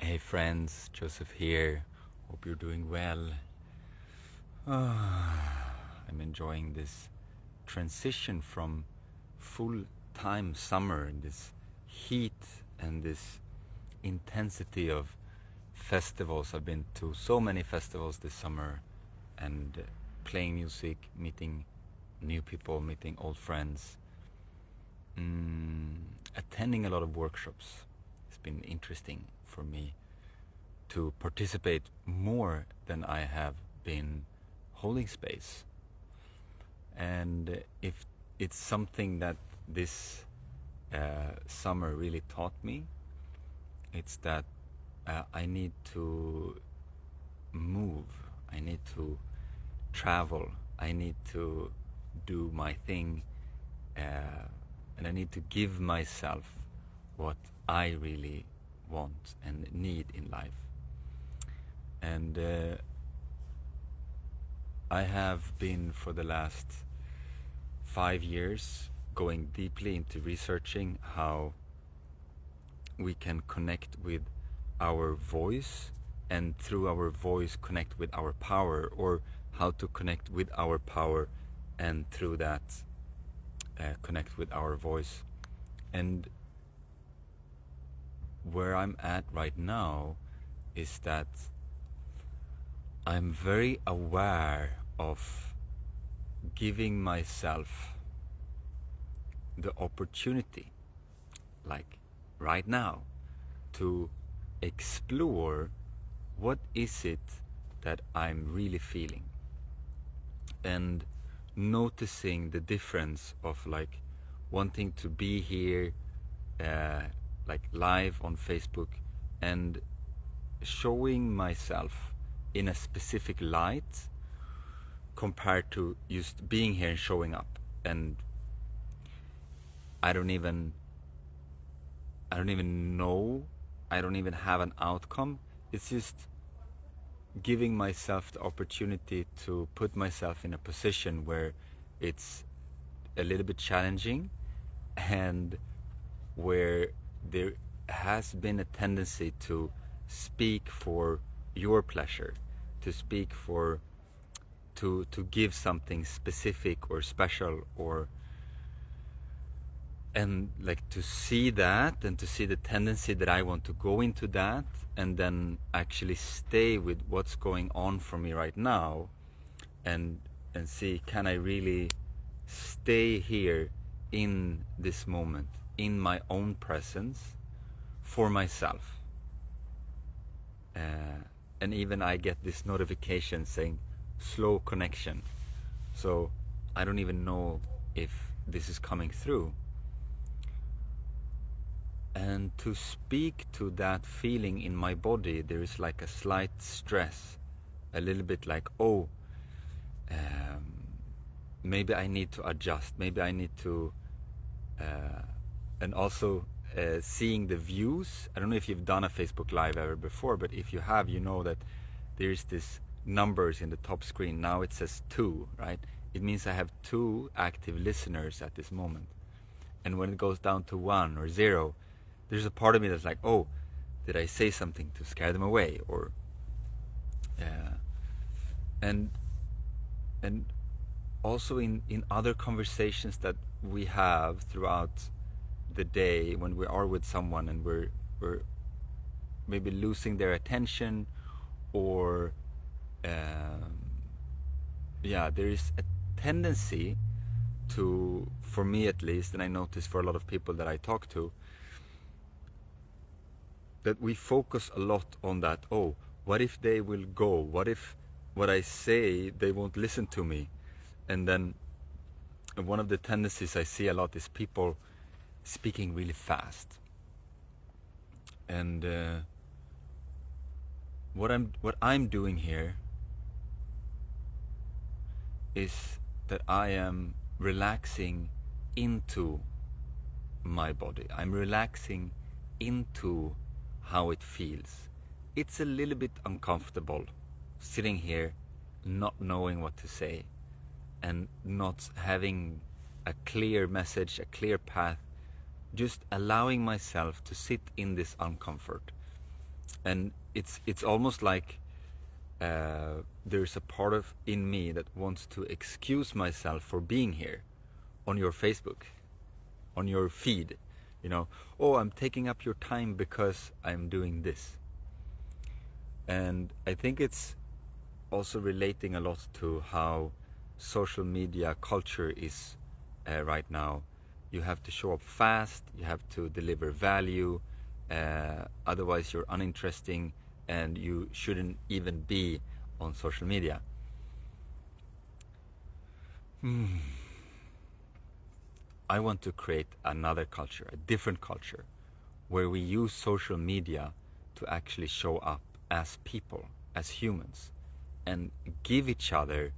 Hey friends, Joseph here. Hope you're doing well. I'm enjoying this transition from full-time summer and this heat and this intensity of festivals. I've been to so many festivals this summer and playing music, meeting new people, meeting old friends, attending a lot of workshops. It's been interesting for me to participate more than I have been holding space. And if it's something that this summer really taught me, it's that I need to move, I need to travel, I need to do my thing, and I need to give myself what I really want and need in life. And I have been for the last 5 years going deeply into researching how we can connect with our voice and through our voice connect with our power, or how to connect with our power and through that connect with our voice. And where I'm at right now is that I'm very aware of giving myself the opportunity, like right now, to explore what is it that I'm really feeling, and noticing the difference of like wanting to be here like live on Facebook and showing myself in a specific light compared to just being here and showing up, and I don't even know, I don't even have an outcome. It's just giving myself the opportunity to put myself in a position where it's a little bit challenging, and where there has been a tendency to speak for your pleasure, to speak for, to give something specific or special, or, and like to see that and to see the tendency that I want to go into that, and then actually stay with what's going on for me right now, and see, can I really stay here in this moment, in my own presence, for myself. And even I get this notification saying slow connection, so I don't even know if this is coming through. And to speak to that feeling in my body, there is like a slight stress, a little bit like, oh, maybe I need to adjust, maybe I need to, and also seeing the views. I don't know if you've done a Facebook Live ever before, but if you have, you know that there's this numbers in the top screen. Now it says 2, right? It means I have 2 active listeners at this moment. And when it goes down to 1 or 0, there's a part of me that's like, oh, did I say something to scare them away? Or and also in other conversations that we have throughout the day, when we are with someone and we're maybe losing their attention, or there is a tendency to, for me at least, and I notice for a lot of people that I talk to, that we focus a lot on that. Oh, what if they will go? What if what I say, they won't listen to me? And then one of the tendencies I see a lot is people speaking really fast. And what I'm doing here is that I am relaxing into my body. I'm relaxing into how it feels. It's a little bit uncomfortable sitting here not knowing what to say and not having a clear message, a clear path, just allowing myself to sit in this uncomfort. And it's almost like there's a part of in me that wants to excuse myself for being here on your Facebook, on your feed, you know. Oh, I'm taking up your time because I'm doing this. And I think it's also relating a lot to how social media culture is right now. You have to show up fast, you have to deliver value, otherwise you're uninteresting and you shouldn't even be on social media. I want to create another culture, a different culture, where we use social media to actually show up as people, as humans, and give each other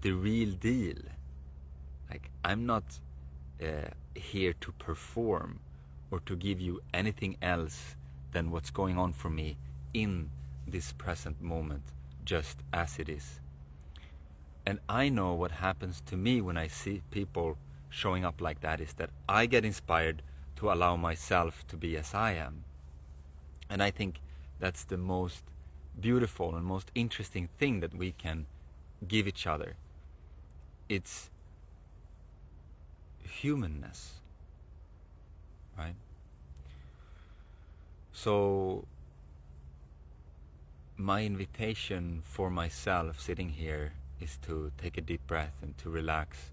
the real deal. Like, I'm not here to perform or to give you anything else than what's going on for me in this present moment, just as it is. And I know what happens to me when I see people showing up like that is that I get inspired to allow myself to be as I am. And I think that's the most beautiful and most interesting thing that we can give each other. It's humanness, right? So my invitation for myself sitting here is to take a deep breath and to relax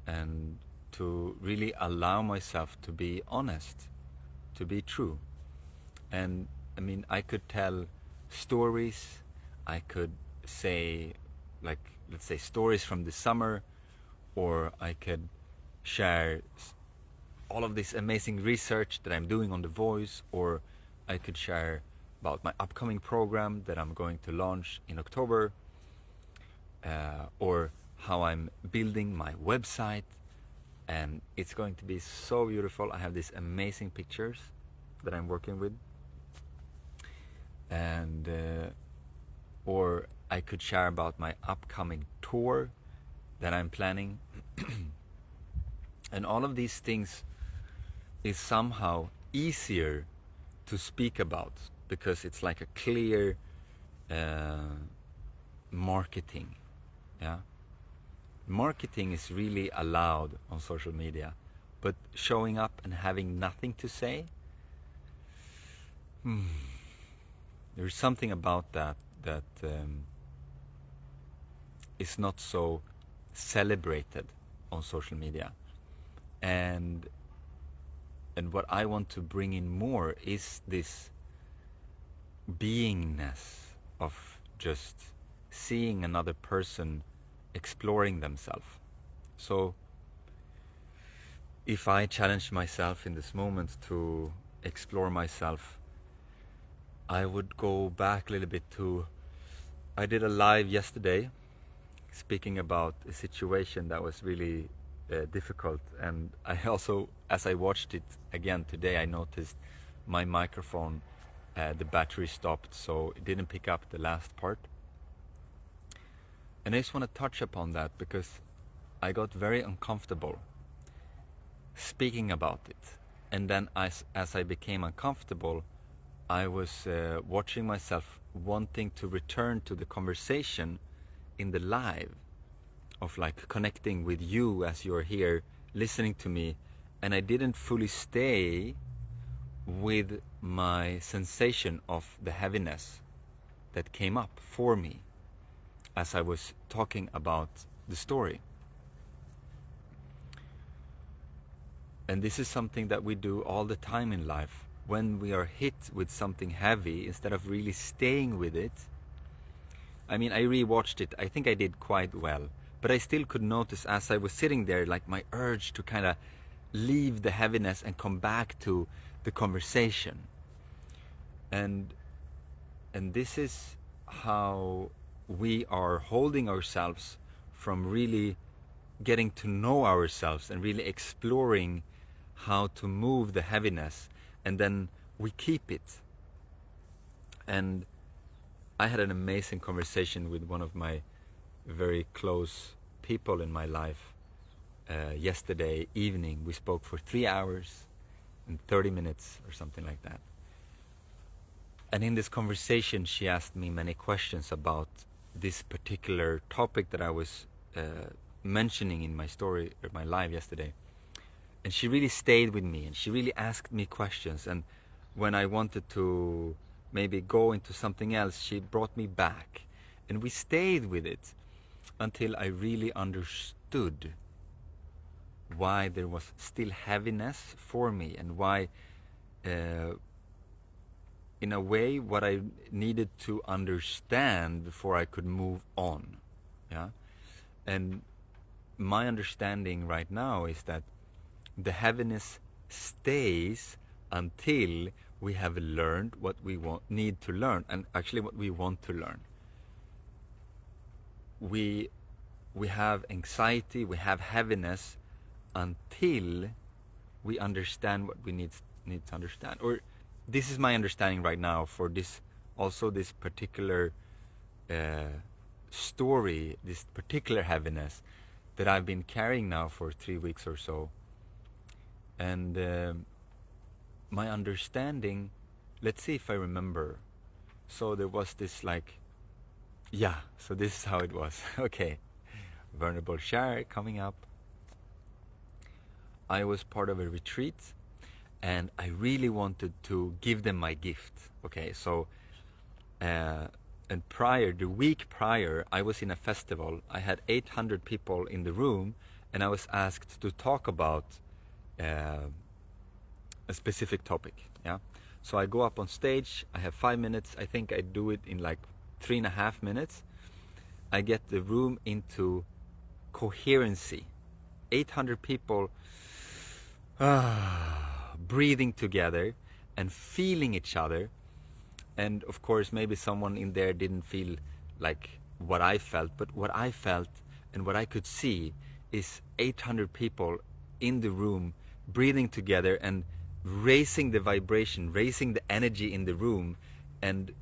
and to really allow myself to be honest, to be true. And I mean, I could tell stories, I could say, like, let's say stories from the summer, or I could share all of this amazing research that I'm doing on The Voice, or I could share about my upcoming program that I'm going to launch in October, or how I'm building my website, and it's going to be so beautiful. I have these amazing pictures that I'm working with, and or I could share about my upcoming tour that I'm planning. And all of these things is somehow easier to speak about because it's like a clear marketing. Yeah, marketing is really allowed on social media, but showing up and having nothing to say, there's something about that is not so celebrated on social media. And what I want to bring in more is this beingness of just seeing another person exploring themselves. So if I challenge myself in this moment to explore myself, I would go back a little bit to, I did a live yesterday speaking about a situation that was really difficult, and I also, as I watched it again today, I noticed my microphone, the battery stopped, so it didn't pick up the last part. And I just want to touch upon that because I got very uncomfortable speaking about it. And then as I became uncomfortable, I was watching myself wanting to return to the conversation in the live, of like connecting with you as you're here listening to me, and I didn't fully stay with my sensation of the heaviness that came up for me as I was talking about the story. And this is something that we do all the time in life. When we are hit with something heavy, instead of really staying with it, I mean, I rewatched it, I think I did quite well, but I still could notice as I was sitting there, like my urge to kind of leave the heaviness and come back to the conversation. And this is how we are holding ourselves from really getting to know ourselves and really exploring how to move the heaviness, and then we keep it. And I had an amazing conversation with one of my very close people in my life yesterday evening. We spoke for 3 hours and 30 minutes or something like that. And in this conversation, she asked me many questions about this particular topic that I was mentioning in my story, or my live yesterday. And she really stayed with me, and she really asked me questions. And when I wanted to maybe go into something else, she brought me back. And we stayed with it until I really understood why there was still heaviness for me, and why, in a way, what I needed to understand before I could move on. Yeah? And my understanding right now is that the heaviness stays until we have learned what we need to learn, and actually what we want to learn. We have anxiety, we have heaviness until we understand what we need to understand. Or this is my understanding right now for this, also this particular story, this particular heaviness that I've been carrying now for 3 weeks or so. And my understanding, let's see if I remember. So there was this so this is how it was. Okay, vulnerable share coming up. I was part of a retreat, and I really wanted to give them my gift. Okay, so and the week prior, I was in a festival. I had 800 people in the room, and I was asked to talk about a specific topic. Yeah, so I go up on stage. I have 5 minutes. I think I do it in like 3.5 minutes. I get the room into coherency. 800 people breathing together and feeling each other. And of course, maybe someone in there didn't feel like what I felt, but what I felt and what I could see is 800 people in the room breathing together and raising the vibration, raising the energy in the room, and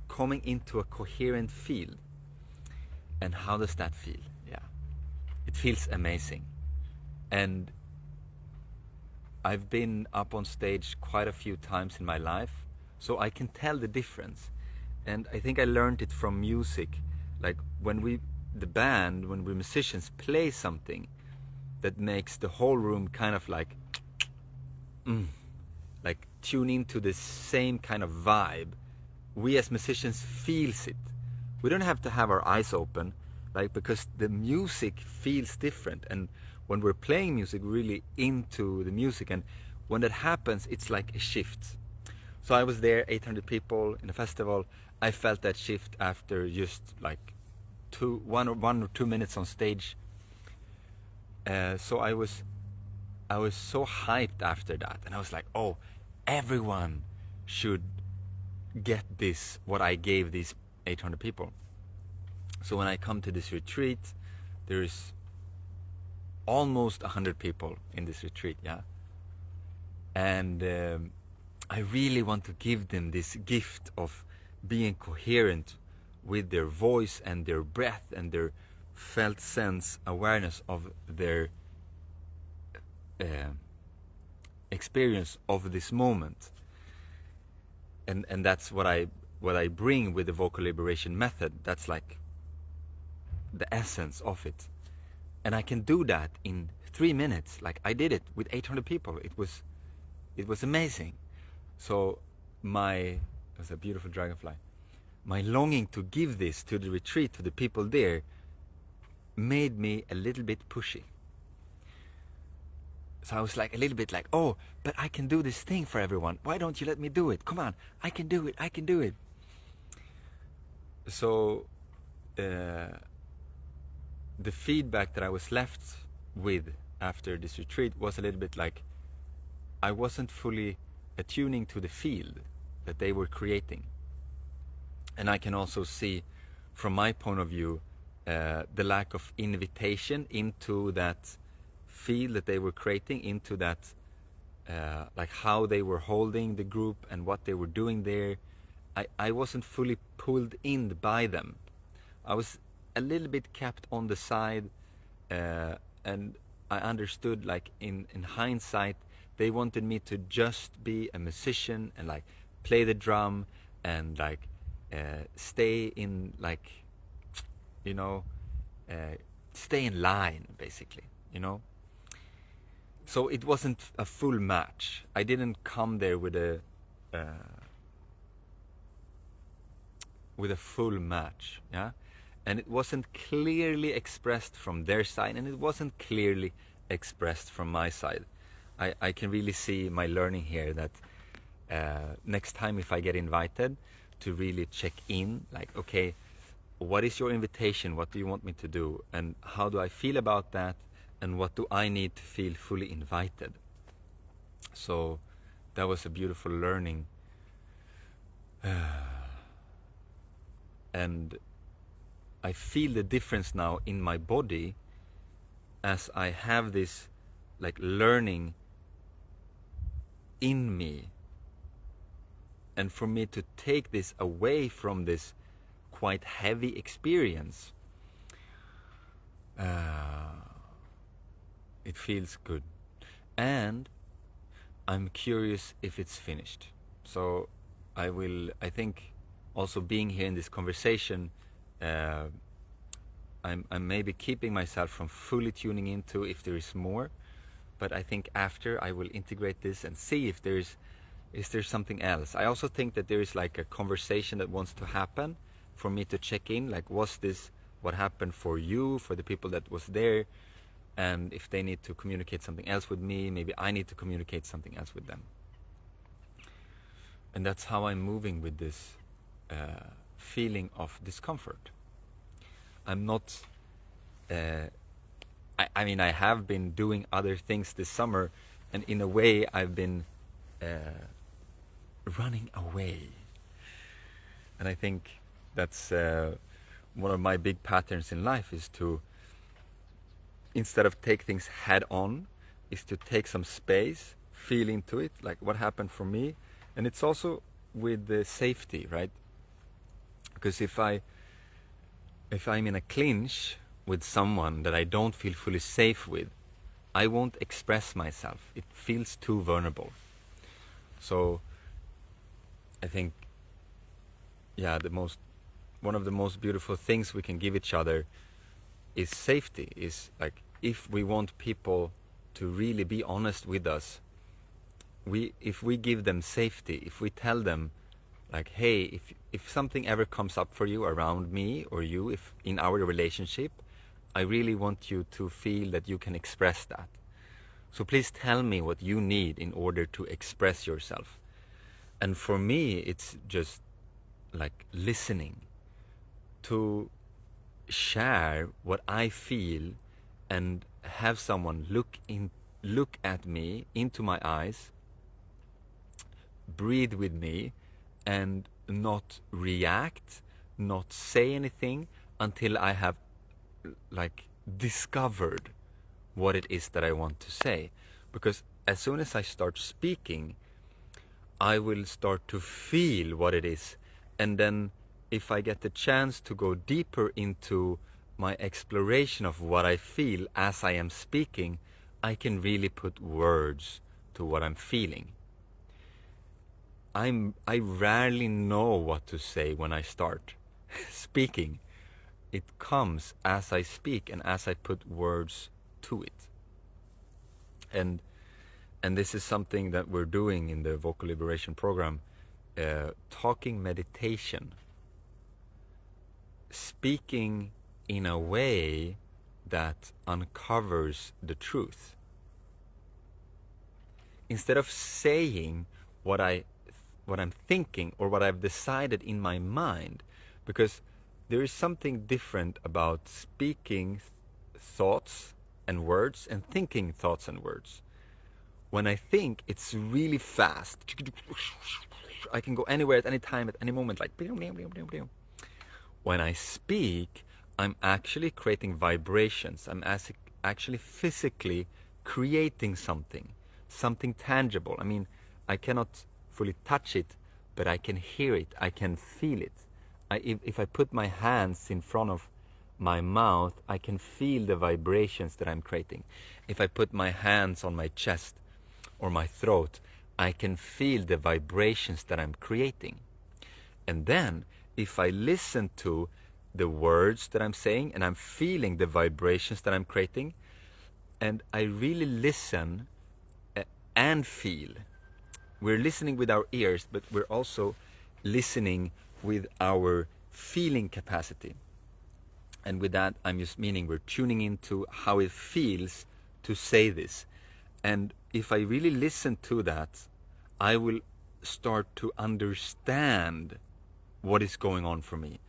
coming into a coherent field. And how does that feel? Yeah, it feels amazing. And I've been up on stage quite a few times in my life, so I can tell the difference. And I think I learned it from music. Like when we musicians play something that makes the whole room kind of like tune into the same kind of vibe, we as musicians feels it. We don't have to have our eyes open, because the music feels different. And when we're playing music, we're really into the music. And when that happens, it's like a shift. So I was there, 800 people in a festival. I felt that shift after just like 1 or 2 minutes on stage. So I was so hyped after that, and I was like, oh, everyone should get this, what I gave these 800 people. So when I come to this retreat, there's almost 100 people in this retreat, yeah. And I really want to give them this gift of being coherent with their voice and their breath and their felt sense awareness of their experience of this moment. And that's what I bring with the vocal liberation method. That's like the essence of it. And I can do that in 3 minutes. Like I did it with 800 people. It was amazing. So it was a beautiful dragonfly. My longing to give this to the retreat, to the people there, made me a little bit pushy. So I was like a little bit like, oh, but I can do this thing for everyone. Why don't you let me do it? Come on, I can do it, I can do it. So the feedback that I was left with after this retreat was a little bit like I wasn't fully attuning to the field that they were creating. And I can also see from my point of view the lack of invitation into that field that they were creating, into that like how they were holding the group and what they were doing there. I wasn't fully pulled in by them. I was a little bit kept on the side, and I understood, like in hindsight, they wanted me to just be a musician and like play the drum and like stay in, like, you know, stay in line, basically, you know. So it wasn't a full match. I didn't come there with a full match, yeah. And it wasn't clearly expressed from their side, and it wasn't clearly expressed from my side. I can really see my learning here that next time if I get invited, to really check in, like, okay, what is your invitation? What do you want me to do? And how do I feel about that? And what do I need to feel fully invited? So that was a beautiful learning. And I feel the difference now in my body as I have this like learning in me. And for me to take this away from this quite heavy experience, it feels good. And I'm curious if it's finished. So I think also being here in this conversation, I'm maybe keeping myself from fully tuning into if there is more, but I think after I will integrate this and see if is there something else. I also think that there is like a conversation that wants to happen for me to check in, like, was this what happened for you, for the people that was there, and if they need to communicate something else with me, maybe I need to communicate something else with them. And that's how I'm moving with this feeling of discomfort. I'm not, I mean, I have been doing other things this summer, and in a way I've been running away. And I think that's one of my big patterns in life, is to, instead of take things head on, is to take some space, feel into it, like what happened for me. And it's also with the safety, right? Because if I'm in a clinch with someone that I don't feel fully safe with, I won't express myself. It feels too vulnerable. So I think, yeah, one of the most beautiful things we can give each other is safety. Is like, if we want people to really be honest with us, if we give them safety, if we tell them, like, hey, if something ever comes up for you around me or you, if in our relationship, I really want you to feel that you can express that. So please tell me what you need in order to express yourself. And for me, it's just like listening, to share what I feel and have someone look at me into my eyes, breathe with me, and not react, not say anything until I have like discovered what it is that I want to say. Because as soon as I start speaking, I will start to feel what it is, and then if I get the chance to go deeper into my exploration of what I feel as I am speaking, I can really put words to what I'm feeling. I rarely know what to say when I start speaking. It comes as I speak and as I put words to it. And this is something that we're doing in the Vocal Liberation Program, talking meditation. Speaking in a way that uncovers the truth. Instead of saying what I'm thinking or what I've decided in my mind, because there is something different about speaking thoughts and words and thinking thoughts and words. When I think, it's really fast. I can go anywhere at any time, at any moment, like. When I speak, I'm actually creating vibrations. I'm actually physically creating something tangible. I mean, I cannot fully touch it, but I can hear it. I can feel it. If I put my hands in front of my mouth, I can feel the vibrations that I'm creating. If I put my hands on my chest or my throat, I can feel the vibrations that I'm creating. And then if I listen to the words that I'm saying and I'm feeling the vibrations that I'm creating, and I really listen and feel. We're listening with our ears, but we're also listening with our feeling capacity. And with that, I'm just meaning we're tuning into how it feels to say this. And if I really listen to that, I will start to understand what is going on for me,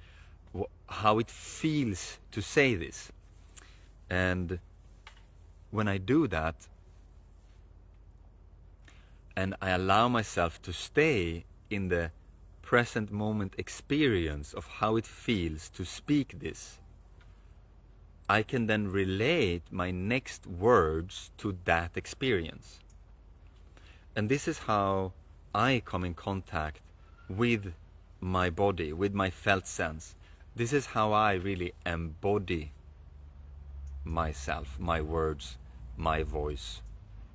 how it feels to say this. And when I do that, and I allow myself to stay in the present moment experience of how it feels to speak this, I can then relate my next words to that experience. And this is how I come in contact with my body, with my felt sense. This is how I really embody myself, my words, my voice.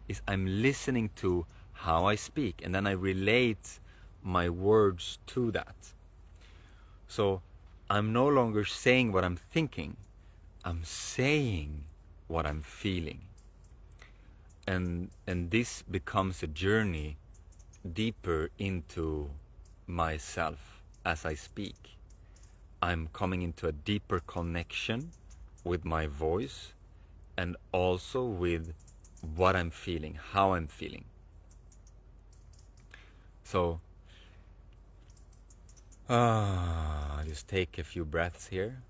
Is I'm listening to how I speak, and then I relate my words to that. So I'm no longer saying what I'm thinking, I'm saying what I'm feeling. And this becomes a journey deeper into myself as I speak. I'm coming into a deeper connection with my voice and also with what I'm feeling, how I'm feeling. So, just take a few breaths here.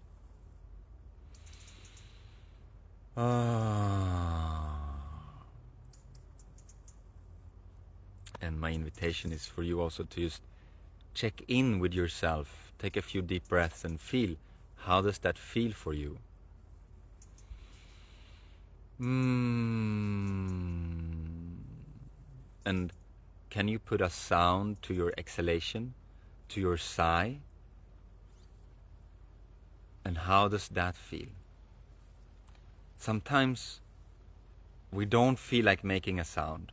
And my invitation is for you also to just check in with yourself. Take a few deep breaths and feel, how does that feel for you? And can you put a sound to your exhalation, to your sigh? And how does that feel? Sometimes we don't feel like making a sound.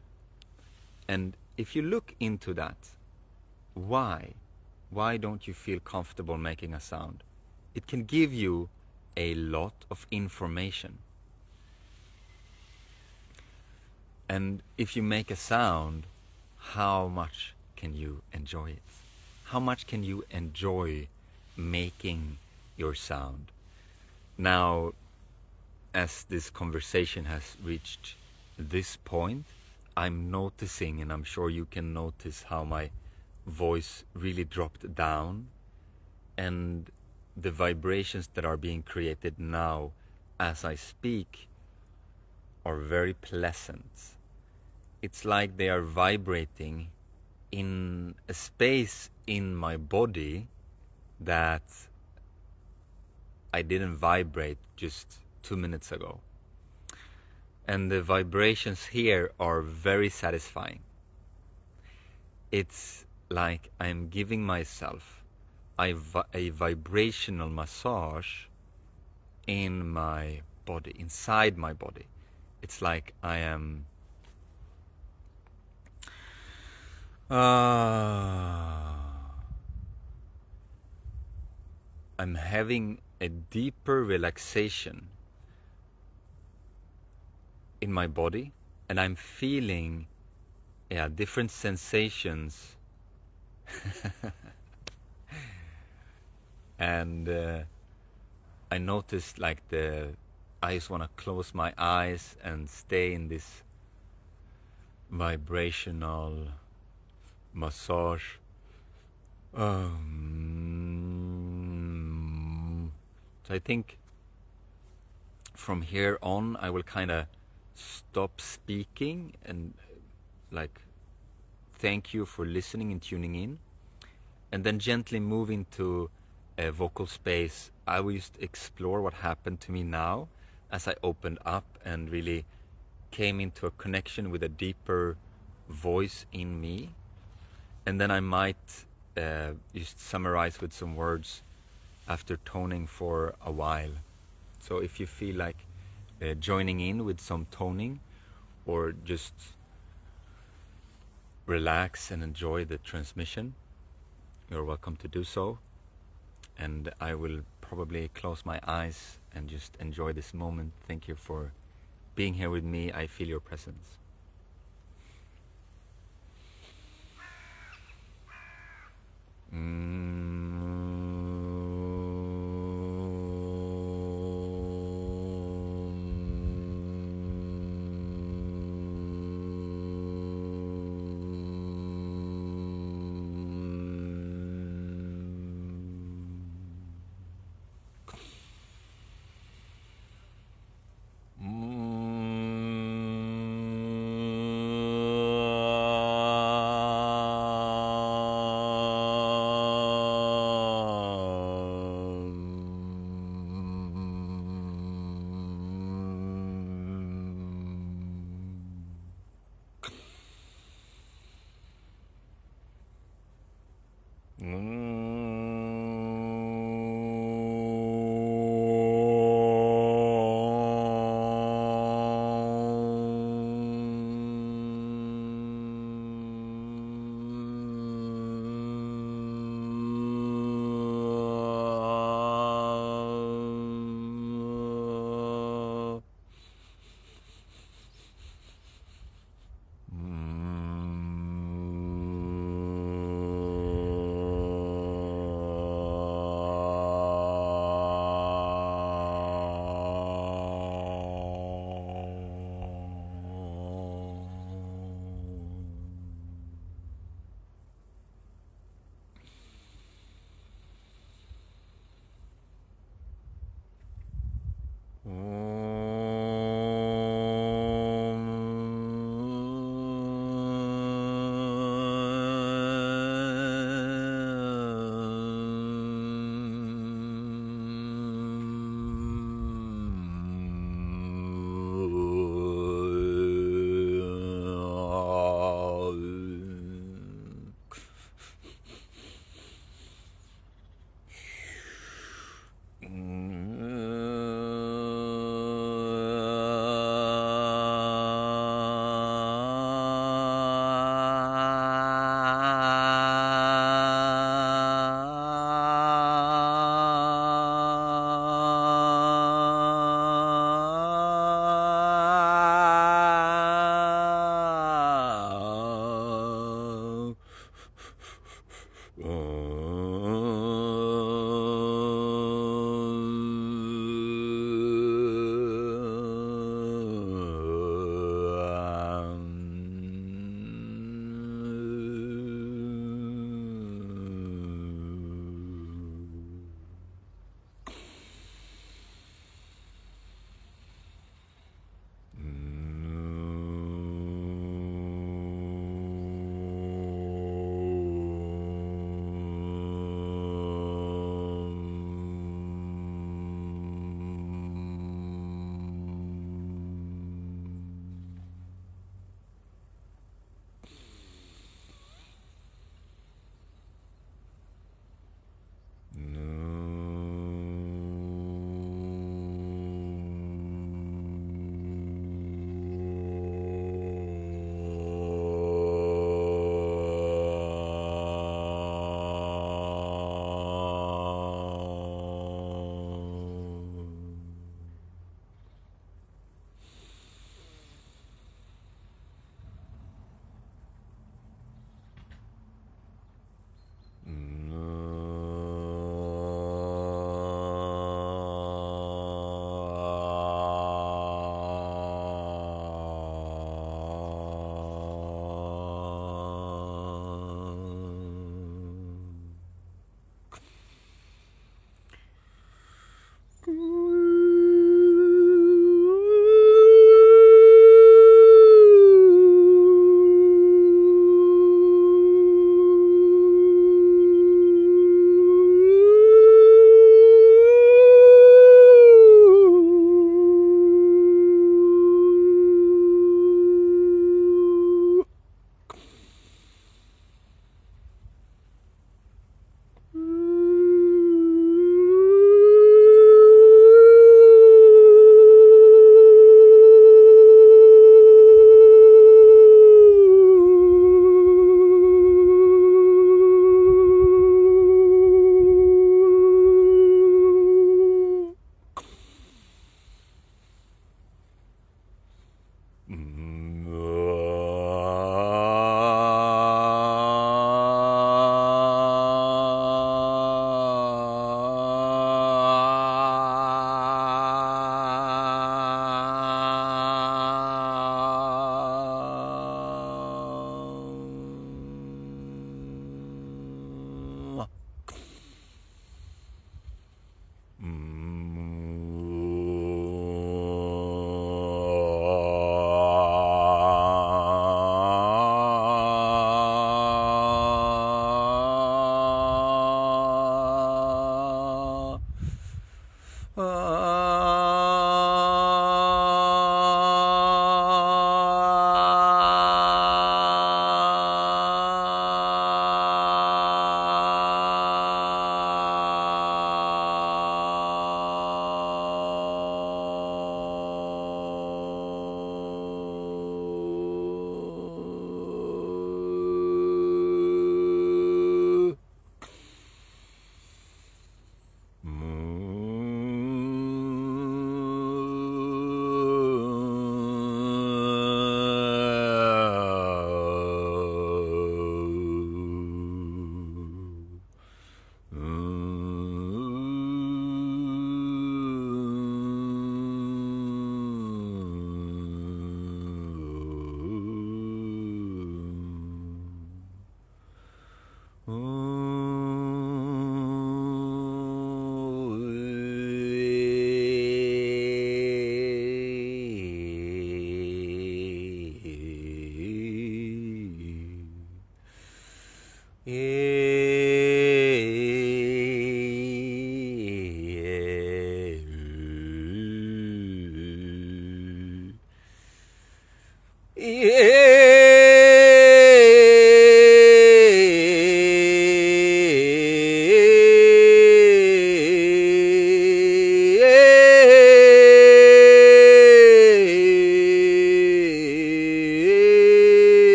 And if you look into that, why don't you feel comfortable making a sound? It can give you a lot of information. And if you make a sound, how much can you enjoy it? How much can you enjoy making your sound? Now, as this conversation has reached this point, I'm noticing, and I'm sure you can notice, how my voice really dropped down, and the vibrations that are being created now as I speak are very pleasant. It's like they are vibrating in a space in my body that I didn't vibrate just 2 minutes ago. And the vibrations here are very satisfying. It's like I'm giving myself a vibrational massage in my body, inside my body. It's like I am I'm having a deeper relaxation in my body, and I'm feeling different sensations. And I noticed like I just want to close my eyes and stay in this vibrational massage. So I think from here on I will kind of stop speaking and like thank you for listening and tuning in, and then gently move into a vocal space. I will just explore what happened to me now as I opened up and really came into a connection with a deeper voice in me. And then I might just summarize with some words after toning for a while. So if you feel like joining in with some toning, or just relax and enjoy the transmission, you're welcome to do so. And I will probably close my eyes and just enjoy this moment. Thank you for being here with me. I feel your presence.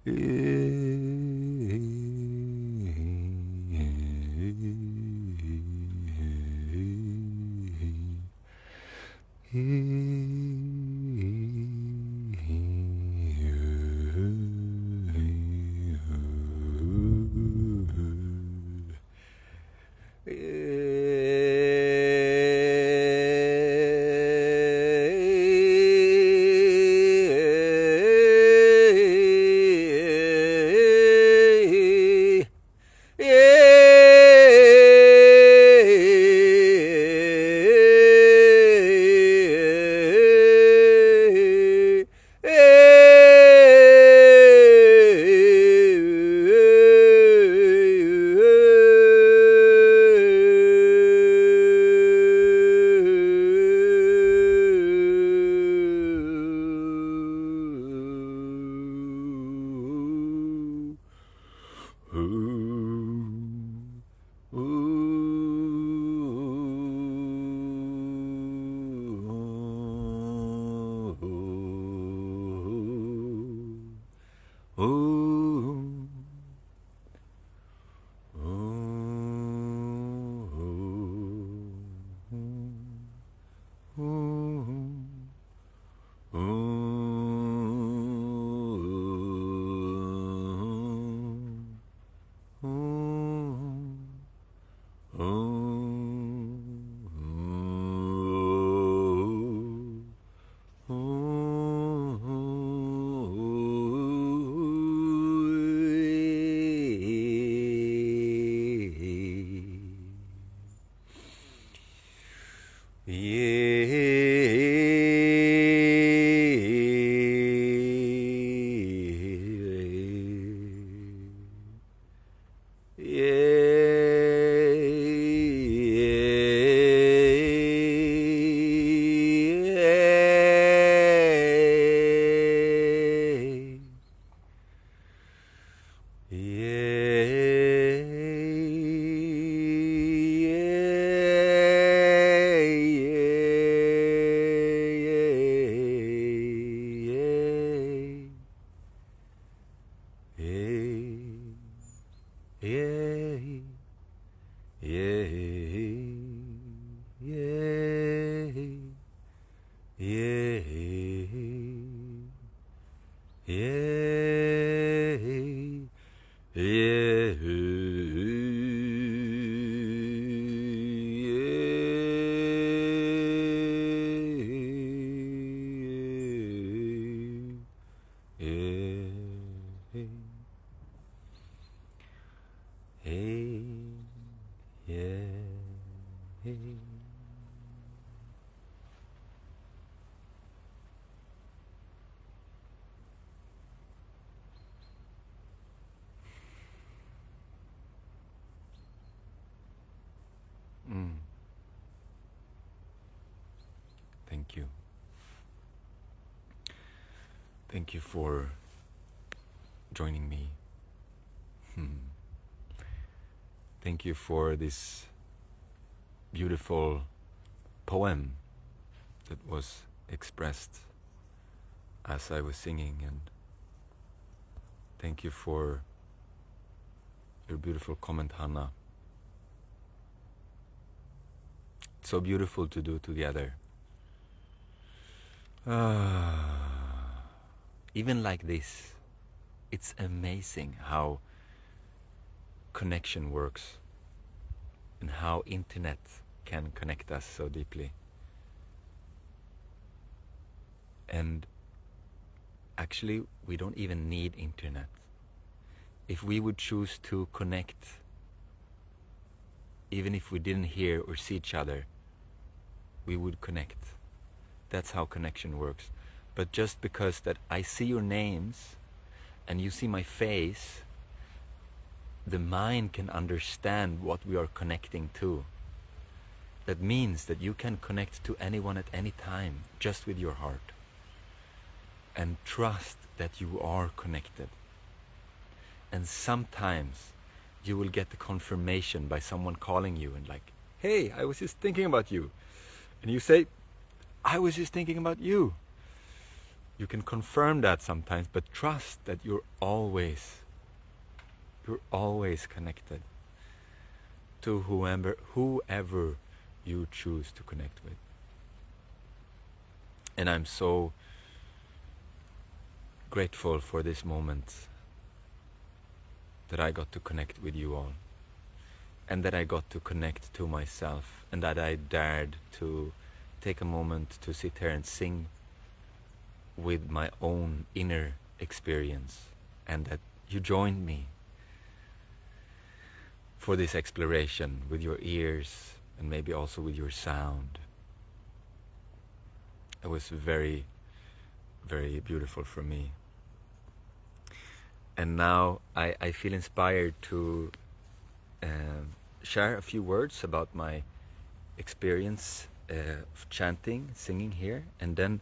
Thank you. Thank you for joining me. Thank you for this beautiful poem that was expressed as I was singing, and thank you for your beautiful comment, Hannah. It's so beautiful to do together. Even like this, it's amazing how connection works and how internet can connect us so deeply. And actually, we don't even need internet. If we would choose to connect, even if we didn't hear or see each other, we would connect. That's how connection works. But just because that I see your names and you see my face, the mind can understand what we are connecting to. That means that you can connect to anyone at any time, just with your heart. And trust that you are connected. And sometimes you will get the confirmation by someone calling you and like, hey, I was just thinking about you. And you say, I was just thinking about you. You can confirm that sometimes, but trust that you're always connected to whoever you choose to connect with. And I'm so grateful for this moment that I got to connect with you all, and that I got to connect to myself, and that I dared to take a moment to sit here and sing with my own inner experience, and that you joined me for this exploration with your ears and maybe also with your sound. It was very, very beautiful for me. And now I feel inspired to share a few words about my experience of chanting, singing here, and then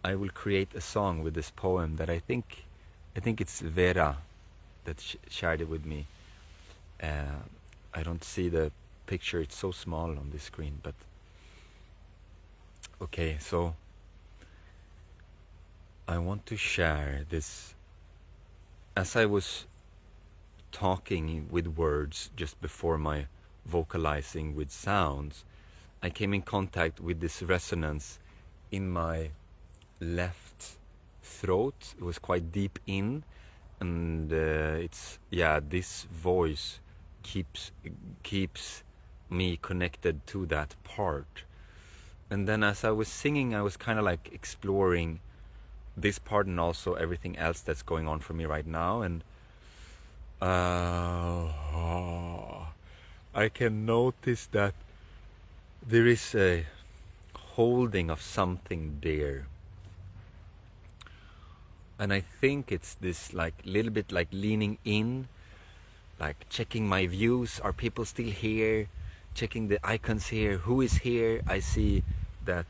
I will create a song with this poem that I think it's Vera that shared it with me. I don't see the picture, it's so small on this screen, but okay, so I want to share this. As I was talking with words just before my vocalizing with sounds, I came in contact with this resonance in my left throat. It was quite deep in, and this voice keeps me connected to that part. And then as I was singing, I was kind of like exploring this part and also everything else that's going on for me right now, and I can notice that there is a holding of something there, and I think it's this like little bit like leaning in, like checking my views, are people still here, checking the icons here, who is here. I see that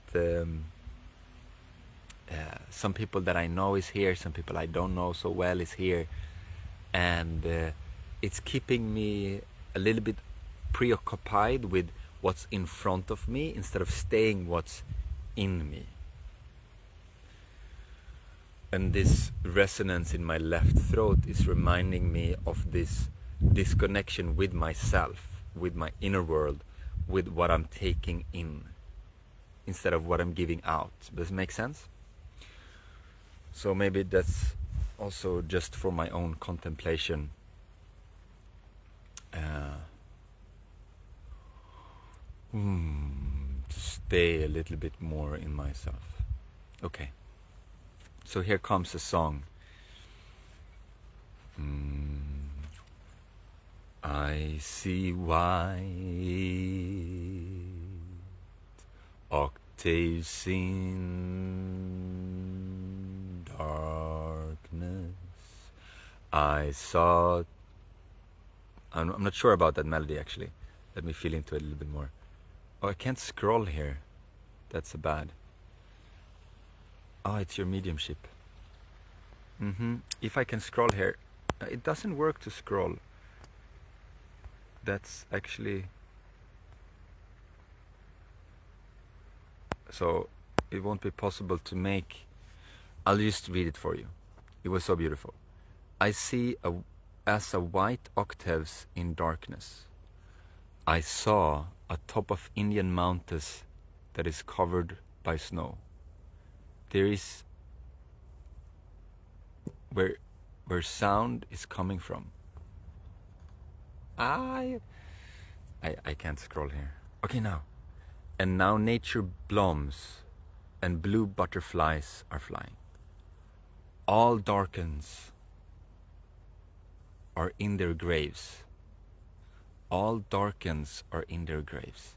some people that I know is here, some people I don't know so well is here, and it's keeping me a little bit preoccupied with what's in front of me instead of staying what's in me. And this resonance in my left throat is reminding me of this disconnection with myself, with my inner world, with what I'm taking in instead of what I'm giving out. Does it make sense? So maybe that's also just for my own contemplation. To stay a little bit more in myself. Okay. So here comes a song. I see white octaves in darkness. I saw... I'm not sure about that melody actually. Let me feel into it a little bit more. Oh, I can't scroll here. That's bad. Oh, it's your mediumship. If I can scroll here. It doesn't work to scroll. That's actually... So it won't be possible to make... I'll just read it for you. It was so beautiful. I see as a white octaves in darkness. I saw a top of Indian mountains that is covered by snow. There is where sound is coming from. I can't scroll here. Okay, now. And now nature blooms and blue butterflies are flying. All darkens are in their graves. All darkens are in their graves,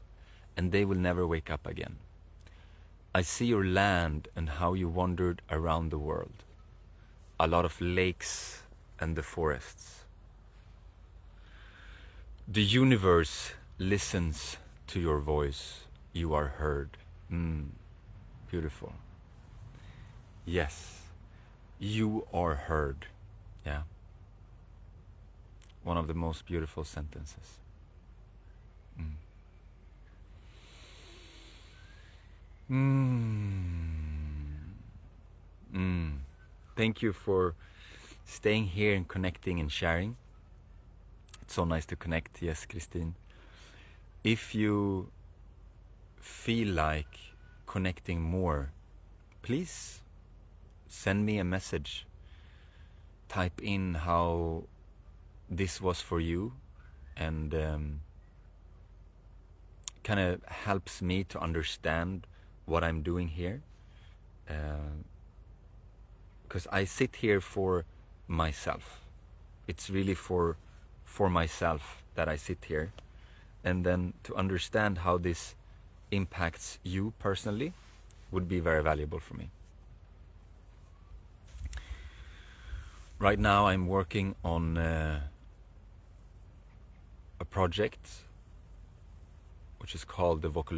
and they will never wake up again. I see your land and how you wandered around the world. A lot of lakes and the forests. The universe listens to your voice. You are heard. Beautiful. Yes, you are heard. Yeah. One of the most beautiful sentences. Thank you for staying here and connecting and sharing. It's so nice to connect. Yes, Christine. If you feel like connecting more, please send me a message. Type in how this was for you, and kind of helps me to understand what I'm doing here. Because I sit here for myself. It's really for myself that I sit here. And then to understand how this impacts you personally would be very valuable for me. Right now I'm working on a project which is called the vocal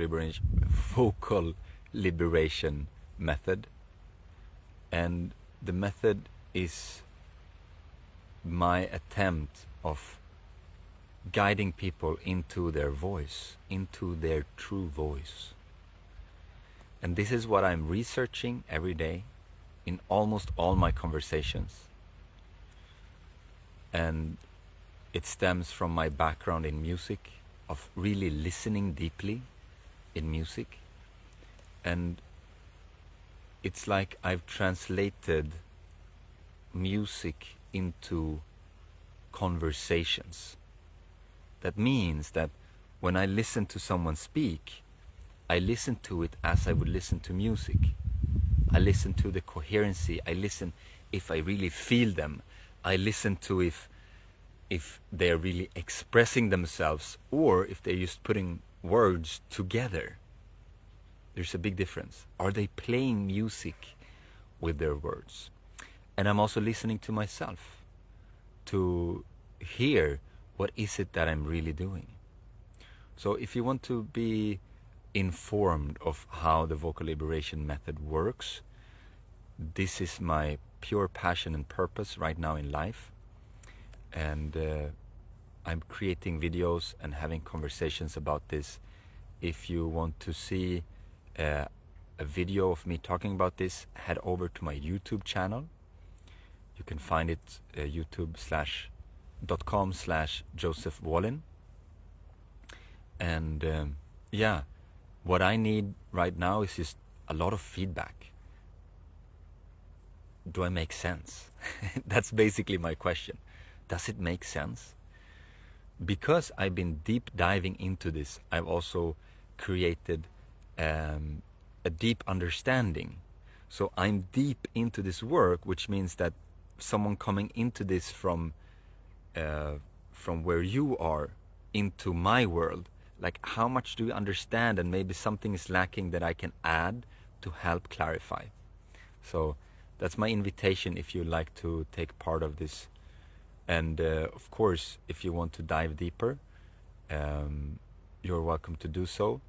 liberation method. And the method is my attempt of guiding people into their voice, into their true voice. And this is what I'm researching every day in almost all my conversations. And it stems from my background in music, of really listening deeply in music. And it's like I've translated music into conversations. That means that when I listen to someone speak, I listen to it as I would listen to music. I listen to the coherency. I listen if I really feel them. I listen to if they're really expressing themselves, or if they're just putting words together. There's a big difference. Are they playing music with their words? And I'm also listening to myself to hear what is it that I'm really doing. So if you want to be informed of how the vocal liberation method works, this is my pure passion and purpose right now in life. And I'm creating videos and having conversations about this. If you want to see a video of me talking about this, head over to my YouTube channel. You can find it youtube.com/Joseph Wallin. And yeah, what I need right now is just a lot of feedback. Do I make sense? That's basically my question. Does it make sense? Because I've been deep diving into this, I've also created a deep understanding. So I'm deep into this work, which means that someone coming into this from where you are into my world, like how much do you understand, and maybe something is lacking that I can add to help clarify. So that's my invitation if you'd like to take part of this. And of course, if you want to dive deeper, you're welcome to do so.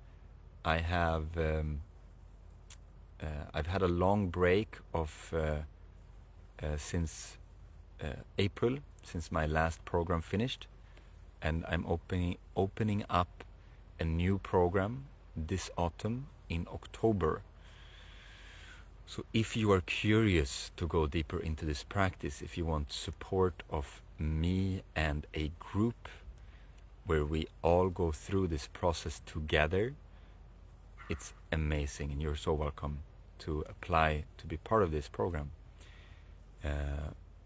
I have I've had a long break of since April, since my last program finished, and I'm opening up a new program this autumn in October. So if you are curious to go deeper into this practice, if you want support of me and a group where we all go through this process together, it's amazing, and you're so welcome to apply to be part of this program.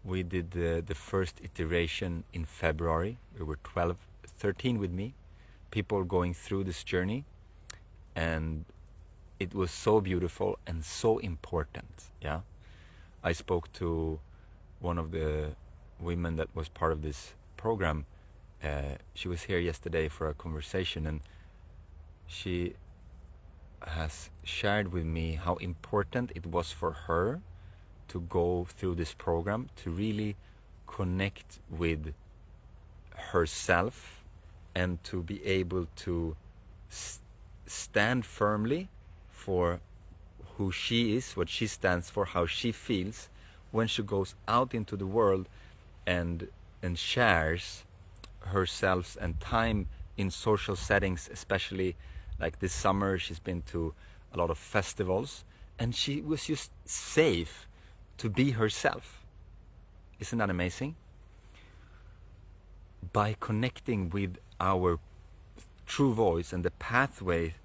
We did the first iteration in February. There were 13 with me, people going through this journey, and it was so beautiful and so important. Yeah, I spoke to one of the women that was part of this program. She was here yesterday for a conversation, and she has shared with me how important it was for her to go through this program, to really connect with herself and to be able to stand firmly for who she is, what she stands for, how she feels when she goes out into the world and shares herself and time in social settings. Especially like this summer, she's been to a lot of festivals, and she was just safe to be herself. Isn't that amazing? By connecting with our true voice and the pathway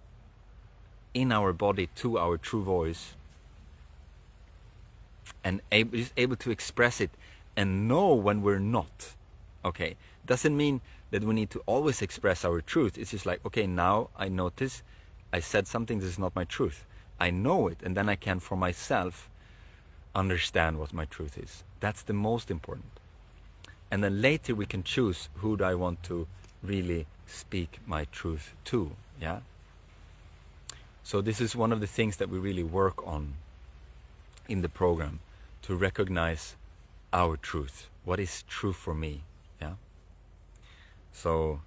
in our body to our true voice, and is able to express it and know when we're not. Okay, doesn't mean that we need to always express our truth. It's just like, okay, now I notice I said something, this is not my truth. I know it, and then I can for myself understand what my truth is. That's the most important. And then later we can choose who do I want to really speak my truth to. Yeah. So this is one of the things that we really work on in the program, to recognize our truth. What is true for me? Yeah. So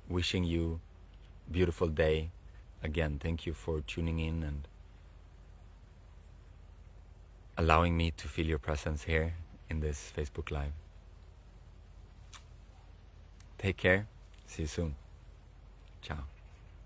wishing you a beautiful day. Again, thank you for tuning in and allowing me to feel your presence here in this Facebook Live. Take care. See you soon. Ciao.